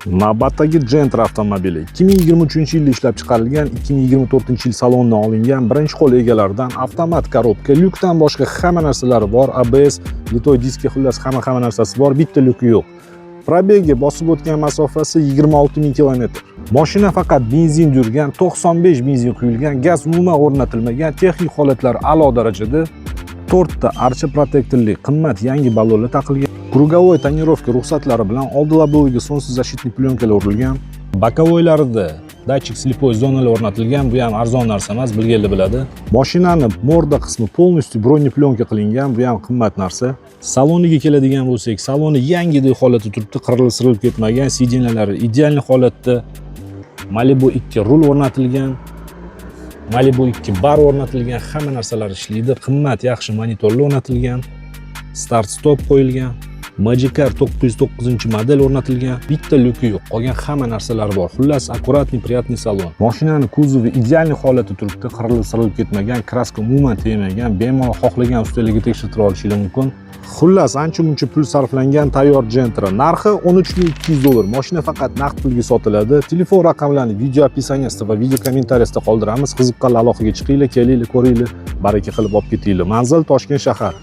Navbatdagi Gentra avtomobili 2023-yilda ishlab chiqarilgan, 2024-yil salonidan olingan, birinchi qo'l egalaridan avtomat korobka, lyukdan boshqa hamma narsalari bor, ABS, litoy diski, xullas hamma narsasi bor, bitta lyuki yo'q. Probegi bosib o'tgan masofasi 26 000 kilometr. Mashina faqat benzin yurgan, 95 benzin quyilgan, gaz umuman o'rnatilmagan, texnik holatlari a'lo darajada. 4 ta archa protektorli qimmat yangi balonlar taqilgan. Krugovoy tonirovka ruxsatlari bilan oldi loboviyga sonsiz защитный plyonkalar o'rilgan. Bokovoylarida datchik slipoy zonalar o'rnatilgan, bu ham arzon narsa emas, bilganlar biladi. Mashinani morda qismi полностью broneplyonka qilingan, bu ham qimmat narsa. Saloniga keladigan bo'lsak, saloni yangidek holatda turibdi, qirilib ketmagan, sidinalari ideal holatda. Malibu 2 rul o'rnatilgan. Malibu 2 bar o'rnatilgan, hamma narsalar ishlaydi. Qimmat yaxshi monitorlar o'rnatilgan. Start stop qo'yilgan. Magicar 909-model o'rnatilgan. Bitta lyuki yo'q, qolgan hamma narsalar bor. Xullas, akkuratniy, приятный salon. Mashinani kuzovi ideal holatda turibdi, qirilib ketmagan, kraska umuman tegmagan, bemalol xohlagan ustalarga tekshirtirib olishingiz mumkin. Xullas, ancha-muncha pul sarflangan tayyor Gentra. Narxi 13 200 dollar. Mashina faqat naqd pulga sotiladi. Telefon raqamlarini video opisiyaniyasida va video kommentariyasida qoldiramiz. Qiziqqanlar aloqaga chiqinglar, kelinglar, ko'ringlar, baraka qilib olib ketinglar. Manzil Toshkent shahar.